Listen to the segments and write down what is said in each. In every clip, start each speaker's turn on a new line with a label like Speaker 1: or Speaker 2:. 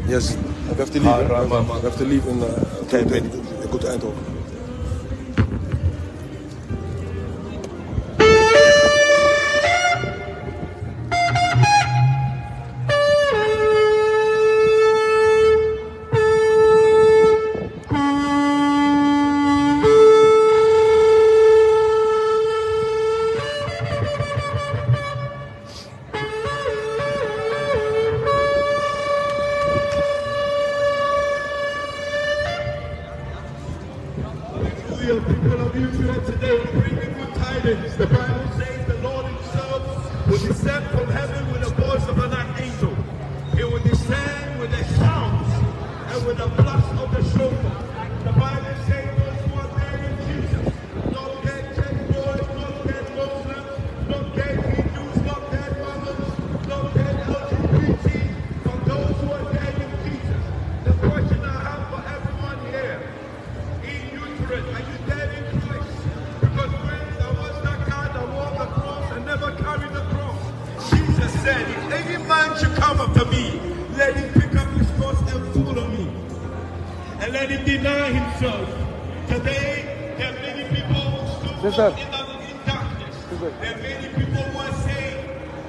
Speaker 1: Yes, we have to leave. We have to leave in go to Eindhoven.
Speaker 2: People of Utrecht today bring me good tidings. The Bible says the Lord himself will descend from heaven with the voice of an archangel. He will descend with the sounds and with the blast of the shofar. The Bible says those who are dead in Jesus, not dead Czech boys, not dead Muslims, not dead Hindus, not dead Muslims, not dead LGBT, but those who are dead in Jesus. The question I have for everyone here, in Utrecht, are you dead in Christ? Because when there was that guy that wore the cross and never carried the cross, Jesus said, if any man should come after me, let him pick up his cross and follow me. And let him deny himself. Today, there are many people who still walk in darkness. There are many people who are saying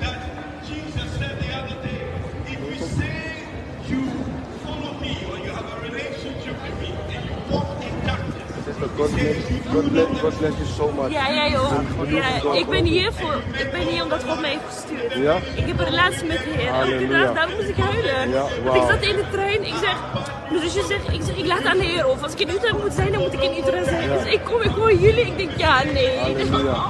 Speaker 2: that Jesus said the other day, if you say you follow me or you have a relationship with me and you walk in darkness,
Speaker 1: God bless you so much.
Speaker 3: Ja, joh. Ja, ik ben hier omdat God mij heeft gestuurd.
Speaker 1: Ja?
Speaker 3: Ik heb een relatie met de Heer. Elke dag, daarom moest ik huilen.
Speaker 1: Ja,
Speaker 3: Want ik zat in de trein, mijn zusje zegt, ik laat aan de Heer of als ik in Utrecht moet zijn, dan moet ik in Utrecht zijn.
Speaker 1: Ja.
Speaker 3: Dus ik hoor jullie, ik denk ja, nee.
Speaker 1: Halleluja.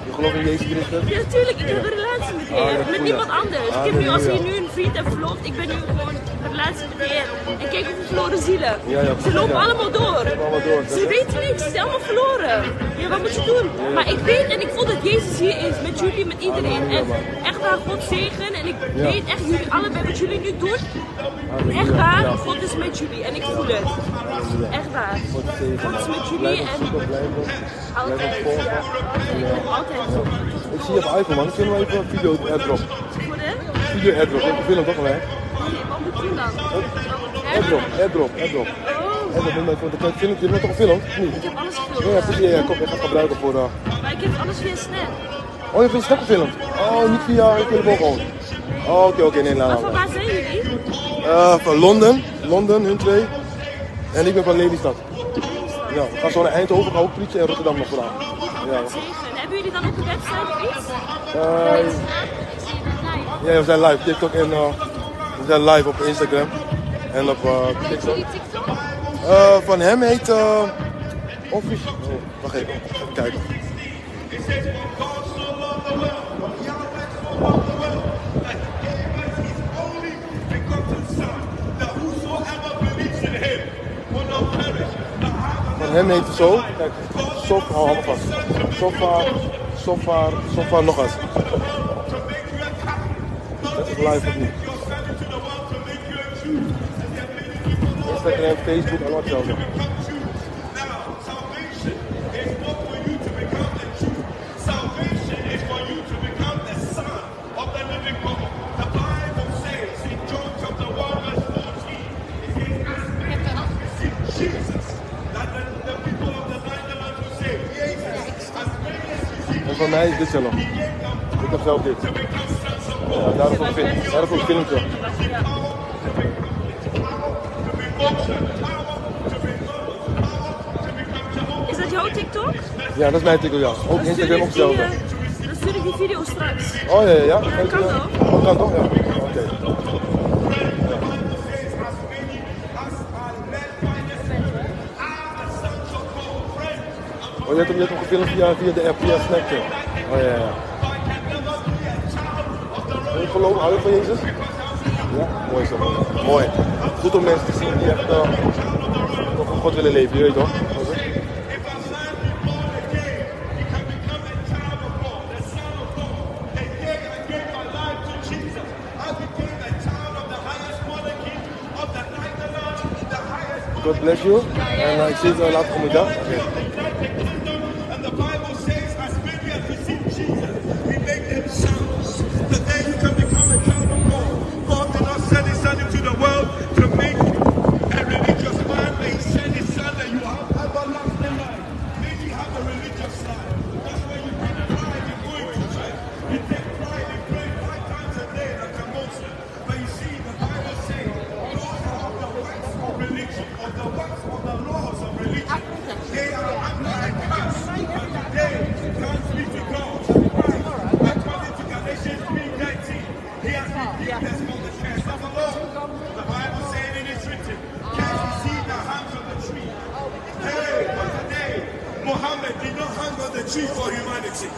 Speaker 1: Je gelooft in Jezus Christus?
Speaker 3: Ja, natuurlijk, ik heb een relatie met de Heer, met niemand anders. Ik heb nu, als je nu een vriend hebt verloofd, ik ben nu gewoon een relatie met de Heer. En kijk hoeveel verloren zielen. Ze lopen allemaal door. Ze weten niks, ze zijn allemaal verloren. Ja, wat moet je doen? Maar ik weet en ik voel dat Jezus hier is, met jullie, met iedereen. En echt waar, God zegen. En ik weet echt jullie allebei wat jullie nu doen. Echt waar, God is met jullie en ik voel het. Echt waar. God is met jullie en altijd, ja. Altijd.
Speaker 1: Ik zie je op iPhone, man. Kunnen we even een video airdrop? Video airdrop, ik film toch wel, hè?
Speaker 3: Nee, wat moet je doen dan?
Speaker 1: Airdrop. Je bent toch gefilmd? Niet?
Speaker 3: Ik heb alles gefilmd.
Speaker 1: Ja, precies. Ja, kom, ik ga het gebruiken voor...
Speaker 3: Maar ik heb alles via Snap.
Speaker 1: Oh, je hebt via Snap gefilmd? Oh, niet via een telefoon gewoon? Oh, oké, nee,
Speaker 3: Maar van waar zijn jullie?
Speaker 1: Van Londen, hun twee. En ik ben van Lelystad. Ja, we gaan zo naar Eindhoven, gaan ook preachen en Rotterdam nog gedaan. Ja.
Speaker 3: Hebben jullie dan ook een website of iets?
Speaker 1: Ja, we zijn live op TikTok en we zijn live op Instagram en op TikTok. Van hem heet Official. Wacht even kijken. Van hem heet het zo. Kijk, Shofar nog eens. Dat is live of niet? Instagram, Facebook, allemaal hetzelfde. En voor mij is dit zo nog. Ik heb zelf dit. Ja, daarvoor een filmpje.
Speaker 3: Is dat jouw TikTok?
Speaker 1: Ja, dat is mijn TikTok, ja. Ook Instagram ook hetzelfde.
Speaker 3: Dan stuur ik die video straks.
Speaker 1: Oh ja.
Speaker 3: Ja, kan toch?
Speaker 1: Oh, kan toch? Ja. Oké. Oh, je hebt hem gefilmd via de app, via Snapchat. Oh ja. Hou je van Jezus? Ja, mooi zo. Mooi. Goed om mensen te zien die echt toch voor God willen leven, je weet toch? God bless you. En ik zie het later komend jaar. Okay.
Speaker 2: And the Bible says, as many as receive Jesus, He made them sons. That they can become a child of God. God did not send His Son into the world to make a religious man, but He sent His Son that you have everlasting life. Maybe you have a religious life. That's where you take pride in going to church. You take pride in praying 5 times a day like a Muslim. But you see, the Bible says, those who have the works of religion, of the works of the laws of religion, they are under a curse. But today, thanks be to God. According to Galatians 3:19, He has redeemed us from the curse of the law. The Bible says it is written, "Can't you see the hands of the tree?" Hey, but today, Muhammad did not hang on the tree for humanity.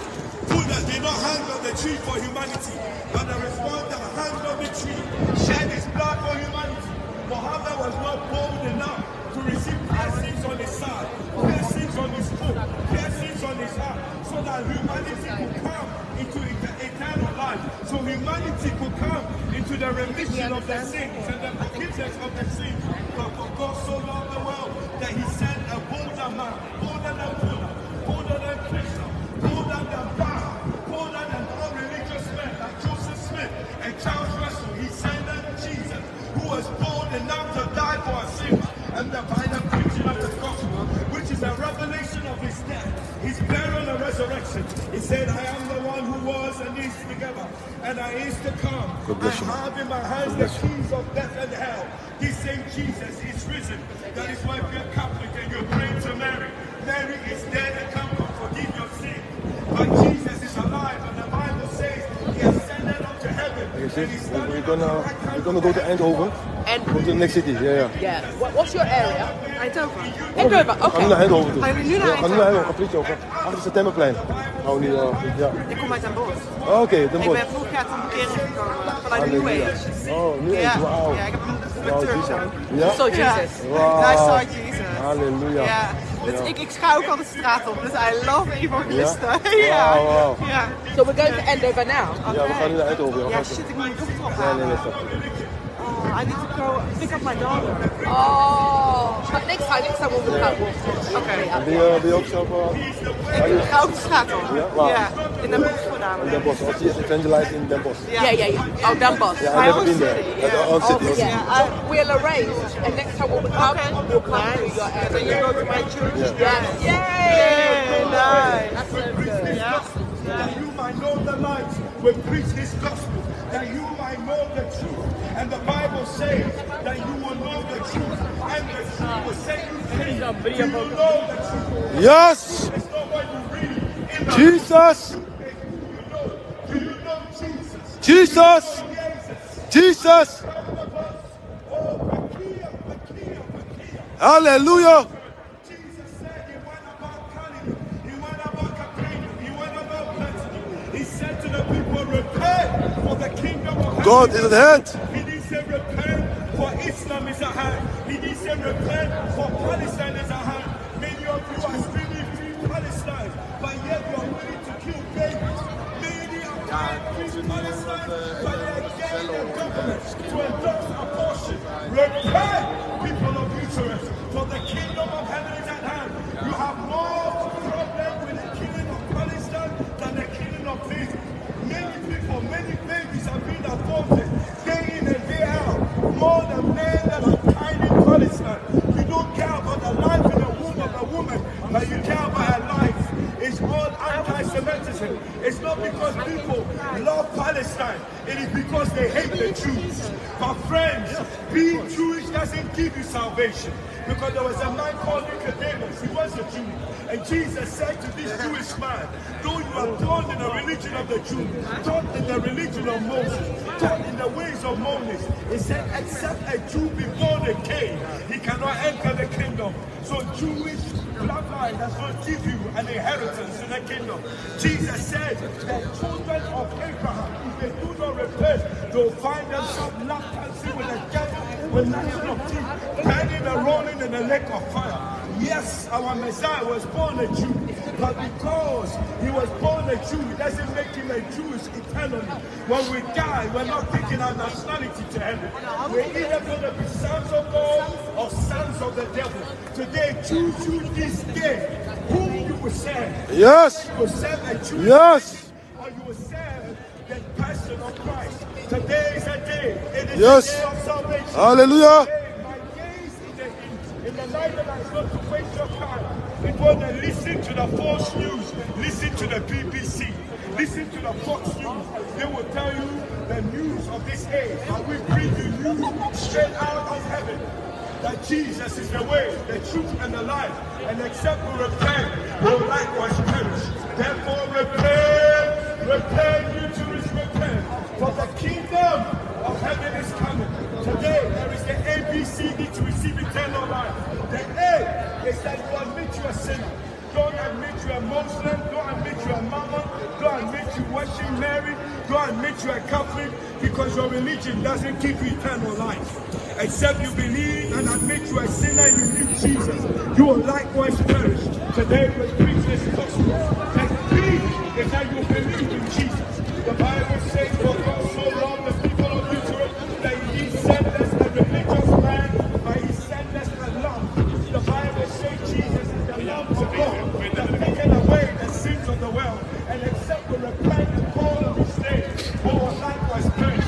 Speaker 2: Buddha did not hang on the tree for humanity. But there is one that hanged on the tree, shed his blood for humanity. Muhammad was not bold enough to receive piercings on his side, piercings on his foot, piercings on his heart, so that humanity could come into eternal life. So humanity could come into the remission of their sins and the forgiveness of their sins. But for God so loved the world that He sent a bolder man, bolder than Buddha, bolder than Krishna, bolder than Bach, bolder than all religious men like Joseph Smith and Charles Russell. He sent them Jesus, who was bold enough to die for our sins. And by the preaching of the gospel, which is a revelation of His death, His burial and resurrection, He said, "I am the one who was and is together, and I is to come. I have in my hands the keys of death and hell." This same Jesus is risen. That is why we are Catholic and you're praying to Mary. Mary is dead and come to forgive your sin. But Jesus is alive, and the Bible says He ascended up to heaven.
Speaker 1: We're gonna go to Eindhoven.
Speaker 4: And
Speaker 1: Go to the next city.
Speaker 4: yeah. What's your area?
Speaker 3: Eindhoven.
Speaker 4: Eindhoven,
Speaker 1: We gaan nu
Speaker 4: oké.
Speaker 1: naar Eindhoven toe.
Speaker 3: Gaan jullie nu naar
Speaker 1: Ja, we gaan nu naar
Speaker 3: Eindhoven?
Speaker 1: Eindhoven. Een politie over. Achter het Septemberplein. Nou, nu, ja.
Speaker 3: Ik kom uit Den Bosch.
Speaker 1: Oké, Den
Speaker 3: Ik
Speaker 1: Bosch.
Speaker 3: ben vorig jaar tot bekering gekomen vanuit New
Speaker 1: Halleluja.
Speaker 3: Age.
Speaker 1: Oh, nu eens, wauw.
Speaker 3: Ja, ik heb een instructeur zo.
Speaker 1: Ja?
Speaker 4: So
Speaker 3: Ja.
Speaker 4: Jesus.
Speaker 3: I saw Jesus.
Speaker 1: Halleluja.
Speaker 3: Ja. Dus ik schuil ook al de straat op. Dus I love evangelisten. Ja.
Speaker 1: Wauw.
Speaker 3: Ja.
Speaker 4: So we're going to Eindhoven now.
Speaker 1: Ja, we gaan nu naar Eindhoven. Ja,
Speaker 3: Ja, shit, ik moet mijn dochter
Speaker 1: nee,
Speaker 3: ophalen.
Speaker 1: nee, stop.
Speaker 3: Oh, I need to go pick up my daughter.
Speaker 4: Oh, but next time we'll come.
Speaker 3: Oké.
Speaker 1: Ben je ook zelf...
Speaker 3: Ik ga ook de straat op.
Speaker 1: Ja? Waar?
Speaker 3: Ja, in Den Bosch
Speaker 1: In
Speaker 3: voornamelijk.
Speaker 1: Den Bosch. Als je is evangelized in Den Bosch.
Speaker 4: Yeah. Oh, Dan Boss.
Speaker 1: Ja,
Speaker 3: My
Speaker 1: en
Speaker 3: own
Speaker 1: in there.
Speaker 3: city,
Speaker 1: At the
Speaker 3: yeah.
Speaker 1: own city.
Speaker 4: Oh, yeah. We'll arrange, and next time when we come, we'll come to your
Speaker 3: So you
Speaker 4: area.
Speaker 3: go to my church?
Speaker 4: Yes.
Speaker 3: Yay! Nice.
Speaker 4: That's so good.
Speaker 2: That you might know the light. We preach this gospel, that you might know the truth. And the Bible says that you will know the truth, and the truth will set you free. Do you know the truth?
Speaker 1: Yes!
Speaker 2: It's not what you read in the
Speaker 1: Jesus!
Speaker 2: Do you know Jesus?
Speaker 1: Jesus! Jesus! Hallelujah!
Speaker 2: Jesus said He went about Galilee, He went about Capernaum, He went about Bethany. He said to the people, repent, for the kingdom of heaven.
Speaker 1: God is at hand.
Speaker 2: He didn't say repent, for Islam is at hand. He didn't say repent, for Palestine is at hand. Many of you are screaming free Palestine, but yet you are willing to kill babies. Many are crying free Palestine, but they are getting the government to endorse abortion. Repent, people of Utrecht, for the kingdom of heaven is at hand. You have more problem with the killing of Palestine than the killing of babies. Many people, many babies have been aborted day in and day out. More than men that are dying in Palestine. You don't care about the life in the womb of a woman, but you care about her life. It's all anti-Semitism. It's not because people love Palestine. It is because they hate the Jews. But friends, being Jewish doesn't give you salvation. Because there was a man called Nicodemus. He was a Jew. And Jesus said to this Jewish man, though you are taught in the religion of the Jews, taught in the religion of Moses, taught in the ways of Moses, he said, except a Jew be born again, he cannot enter the kingdom. So Jewish bloodline does not give you an inheritance in the kingdom. Jesus said that children of Abraham, if they do not repent, they'll find themselves left dancing with the devil, with gnashing of teeth, burning and rolling in the lake of fire. Yes, our Messiah was born a Jew, but because he was born a Jew, it doesn't make him a Jewish eternally. When we die, we're not taking our nationality to heaven. We're either going to be sons of God or sons of the devil. Today, choose you this day whom you will serve.
Speaker 1: Yes.
Speaker 2: You will serve a Jew.
Speaker 1: Yes.
Speaker 2: Or you will serve the person of Christ. Today is a day. It is
Speaker 1: Yes.
Speaker 2: a day of salvation.
Speaker 1: Hallelujah.
Speaker 2: My days in the Netherlands not to waste your time. It was to listen to the false news, listen to the BBC, listen to the Fox News. They will tell you the news of this age, and we bring you news straight out of heaven. That Jesus is the way, the truth, and the life. And except we repent, will likewise perish. Therefore repent, repent, for the kingdom of heaven is coming. Today there is the ABCD to receive eternal life. The A is that you admit you are a sinner. Don't admit you are Muslim, don't admit you are Mama, don't admit you worship Mary, don't admit you are Catholic, because your religion doesn't give you eternal life. Except you believe and admit you are a sinner and you need Jesus, you will likewise perish. Today we preach this gospel. And B is that you believe in Jesus. The Bible says, for God so loved the people of Utrecht that he sent us a religious man, but he sent us a love. The Bible says Jesus is the love of God that taken away the sins of the world. And except we repent and call on his name, we will likewise perish.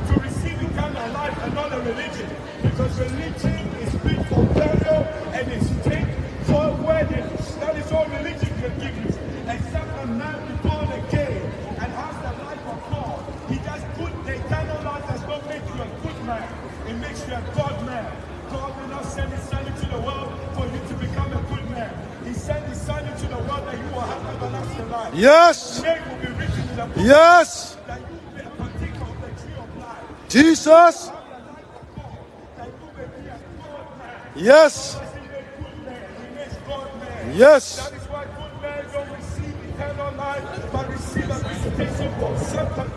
Speaker 2: To receive eternal life and not a religion. Because religion is built for burial and is fit for weddings. That is all religion can give you. Except a man be born again and has the life of God. He does good. The eternal life does not make you a good man. It makes you a God man. God will not send his son into the world for you to become a good man. He sent his son into the world that you will have everlasting life.
Speaker 1: Yes.
Speaker 2: His name will be written in the book.
Speaker 1: Yes.
Speaker 2: That you will be a partaker of the tree of life.
Speaker 1: Jesus. Yes. Yes.
Speaker 2: That is why good men don't receive eternal life, but receive a visitation from Satan.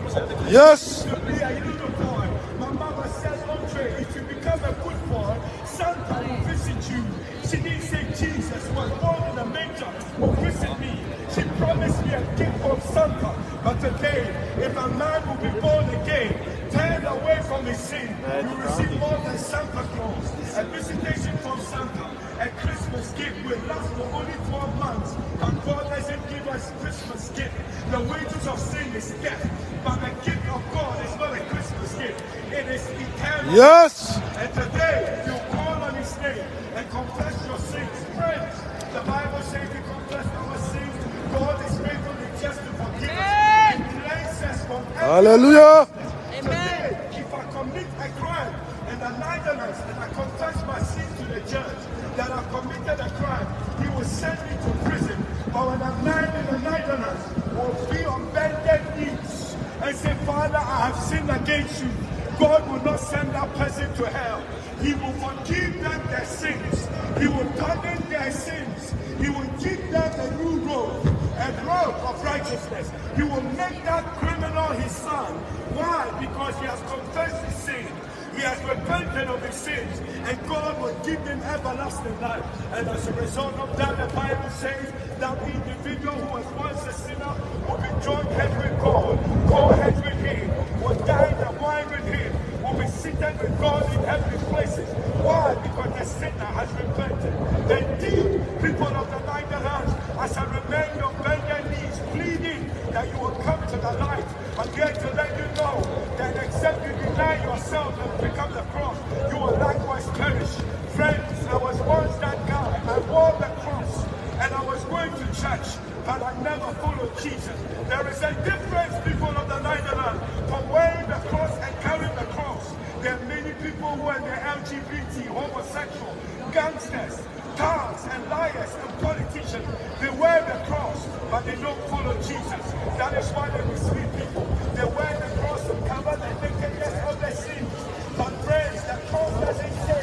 Speaker 1: Yes.
Speaker 2: To be a little boy. My mama said, Andre, if you become a good boy, Santa will visit you. She didn't say Jesus was born in a manger will visit me. She promised me a gift from Santa. But today, if a man will be born again, turn away from his sin, you receive more than Santa Claus. A visitation from Santa, a Christmas gift will last for only 12 months. And God doesn't give us Christmas gift. The wages of sin is death. But the gift of God is not a Christmas gift. It is eternal.
Speaker 1: Yes.
Speaker 2: And today, you call on his name and confess your sins. Friends, the Bible says we confess our sins. God is faithful and just to forgive us and cleanse us from every
Speaker 1: Hallelujah.
Speaker 2: Today, if I commit a crime in the Netherlands and I confess my sin to the judge that I've committed a crime, he will send me to prison. But when a man in the Netherlands will be on bended knees and say, Father, I have sinned against you, God will not send that person to hell. He will forgive them their sins. He will pardon their sins. He will give them a new robe, a robe of righteousness. He will make that criminal his son. Why? Because he has confessed his sin. He has repented of his sins, and God will give him everlasting life. And as a result of that, the Bible says that the individual who was once a sinner will be joined head with God, co-head with him, will dine and wine with him, will be seated with God in heavenly places. Why? Because the sinner has repented. Indeed, people of the Netherlands, as I remain on bended knees, pleading that you will come to the light. I'm here to let you know that except you deny yourself and become the cross, you will likewise perish. Friends, I was once that guy. I wore the cross and I was going to church, but I never followed Jesus. There is a difference, people of the Netherlands, from wearing the cross and carrying the cross. There are many people who are in the LGBT, homosexual, gangsters, thugs and liars and politicians. They wear the cross, but they don't follow Jesus. That is why they mislead people. They wear the cross to cover the nakedness of their sins. But friends, the cross doesn't say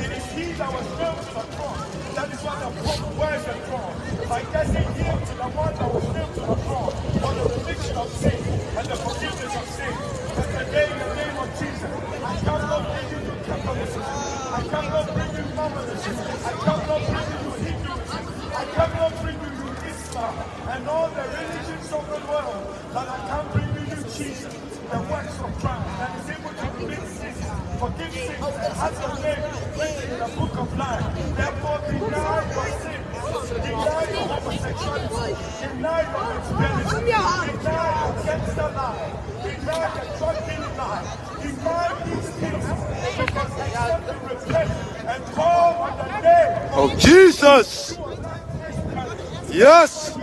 Speaker 2: it is he that was nailed to the cross. That is why the Pope wears the cross. But it doesn't yield to the one that was nailed to the cross for the remission of sin and the forgiveness of sin. But today, in the name of Jesus, I cannot bring you to Catholicism. I cannot bring you Mormonism. I cannot bring you to Hinduism. I cannot bring you to Islam and all the religions of the world. But I can bring you to Jesus, the works of Christ. Denied of its benefit. Denied against the lie. Denied the trusting lie. Denied these things because they have to repent and call on the name
Speaker 1: of Jesus. Yes.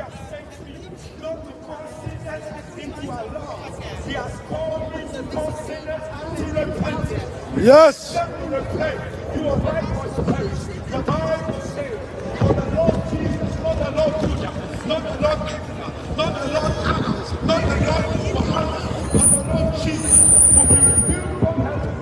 Speaker 2: not to call sinners into our law. He has called me to call sinners to repentance.
Speaker 1: Yes.
Speaker 2: Repent. Your life was perished. Your life was saved. For the Lord Jesus, not the Lord Judah, not the Lord Israel, not the Lord Amos, not the Lord Muhammad, but the Lord Jesus will be revealed from heaven.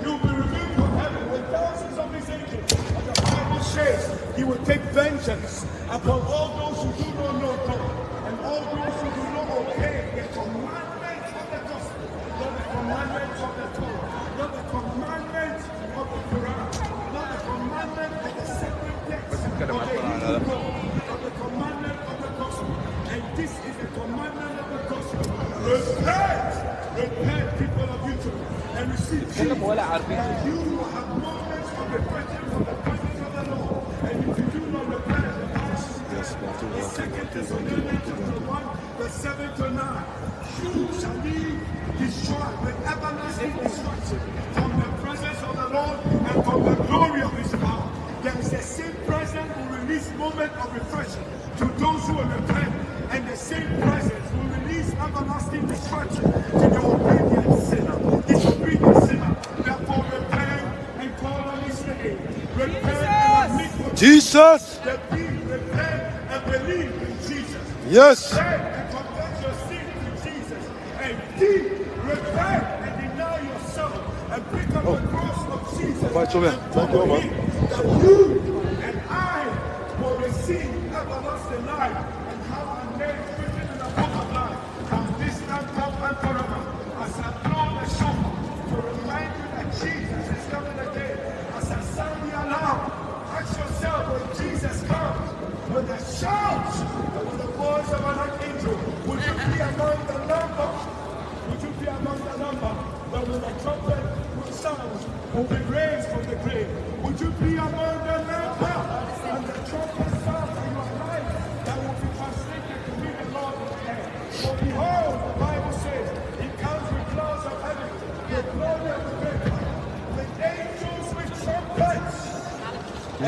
Speaker 2: He will be revealed from heaven with thousands of his angels. And the Bible says he will take vengeance upon all those who do not know God and all those who do not obey the commandments of the gospel, not the commandments of the Torah, not the commandments of the Quran, not the commandment of the sacred text of the Hebrew God, but the commandment of the gospel. And this is the commandment of the gospel. Repent! Repent, people of Utrecht, and receive Jesus. And you will have moments of repentance from the presence of the Lord. And if you do not repent, the second Thessalonians chapter 1, verse 7 to 9, you shall be destroyed with everlasting destruction from the presence of the Lord and from the glory of his power. There is the same presence will release moment of refreshing to those who will repent, and the same presence will release everlasting destruction to the obedient sinner, disobedient sinner. Therefore repent and call on his name. Repent and admit your
Speaker 1: Jesus.
Speaker 2: repent and believe in Jesus.
Speaker 1: Yes.
Speaker 2: Repent and confess your sin to Jesus. And repent and deny yourself and pick up the cross of Jesus.
Speaker 1: Thank you, man.
Speaker 2: That you and I will receive everlasting life and have our names written in the book of life. From this time forth and forever, as I blow the shofar to remind you that Jesus is coming again. As I sound the alarm, ask yourself when Jesus comes, with a shout and with the voice of an archangel, would you be among the number? Would you be among the number that when the trumpet will sound, will be raised from the grave? Would you be among the number? And the trumpet sounds in your life that will be translated to meet the Lord in the air. For behold, the Bible says, he comes with clouds of heaven, with glory of the great one, with angels with trumpets.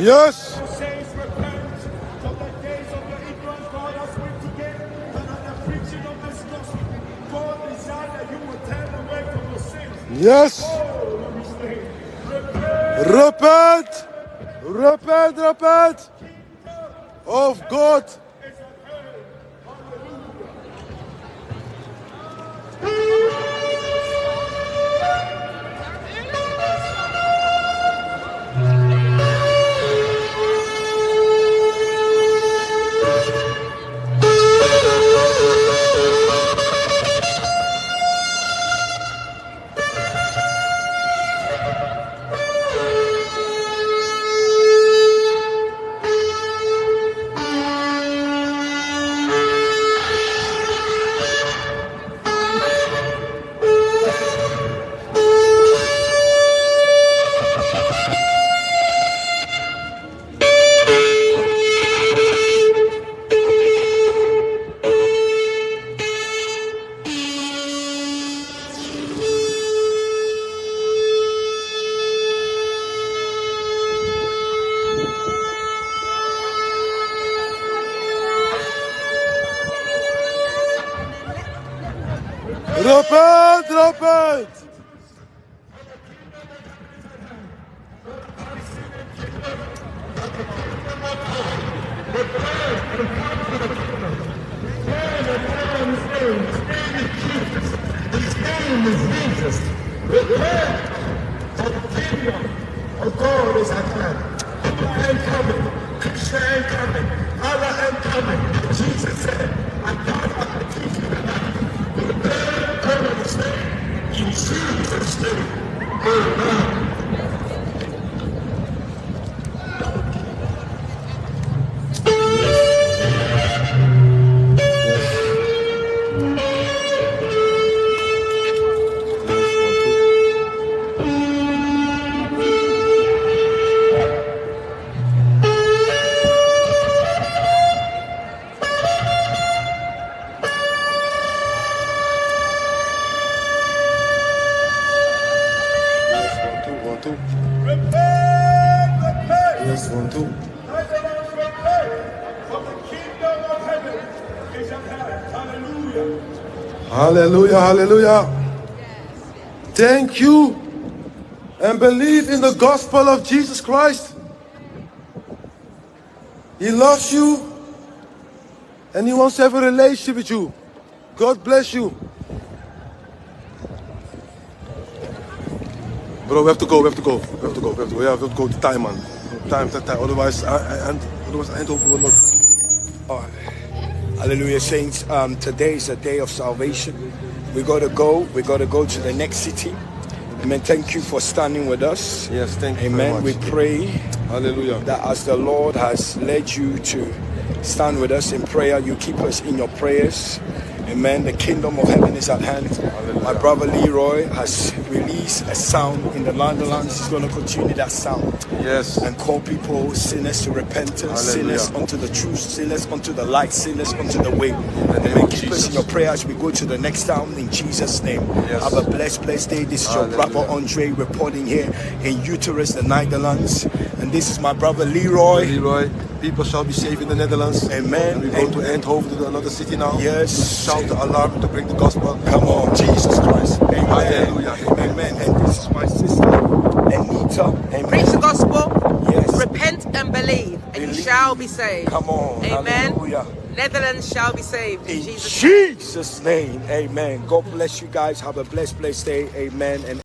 Speaker 1: Yes.
Speaker 2: The Bible says, repent from the days of your ignorance. God has been together, and at the preaching of this gospel, God desires that you will turn away from your sins.
Speaker 1: Yes.
Speaker 2: Oh, let me say, repent.
Speaker 1: Repent. Repent. Repent. Of God. Repent, repent.
Speaker 2: His name is Jesus. Repent, for the kingdom of God is at hand. I am coming. Krishna am coming. Allah am coming. Jesus said, I come to teach you the life. Repent, come on his name. In Jesus' name. Amen.
Speaker 1: Yes, 1, 2. Hallelujah, hallelujah. Thank you. And believe in the gospel of Jesus Christ. He loves you. And he wants to have a relationship with you. God bless you. Bro, we have to go. Yeah, we have to go to time, man. Time. Otherwise, I will not.
Speaker 5: Oh, hallelujah, saints. Today is a day of salvation. We got to go to the next city. Amen. Thank you for standing with us.
Speaker 1: Yes, thank you.
Speaker 5: Amen.
Speaker 1: Very much.
Speaker 5: We pray,
Speaker 1: hallelujah,
Speaker 5: that as the Lord has led you to stand with us in prayer, you keep us in your prayers. Amen. The kingdom of heaven is at hand. Hallelujah. My brother Leroy has released a sound in the Netherlands. He's going to continue that sound.
Speaker 1: Yes.
Speaker 5: And call people sinners to repentance,
Speaker 1: hallelujah,
Speaker 5: sinners unto the truth, sinners unto the light, sinners unto the way. Amen. Keep us in your prayer as we go to the next town in Jesus' name.
Speaker 1: Yes.
Speaker 5: Have a blessed day. This is your brother Andre reporting here in Utrecht, the Netherlands. And this is my brother Leroy.
Speaker 1: People shall be saved in the Netherlands.
Speaker 5: Amen.
Speaker 1: And we go to Eindhoven, to another city now.
Speaker 5: Yes.
Speaker 1: To shout the alarm, to bring the gospel.
Speaker 5: Come on, Jesus Christ. Amen.
Speaker 1: Hallelujah.
Speaker 5: Amen. And this is my sister, Anita. Amen.
Speaker 4: Preach the gospel.
Speaker 5: Yes.
Speaker 4: Repent and believe, and you shall be saved.
Speaker 5: Come on.
Speaker 4: Amen.
Speaker 5: Hallelujah.
Speaker 4: Netherlands shall be saved in
Speaker 5: In
Speaker 4: Jesus'
Speaker 5: Jesus' name. Amen. God bless you guys. Have a blessed day. Amen. And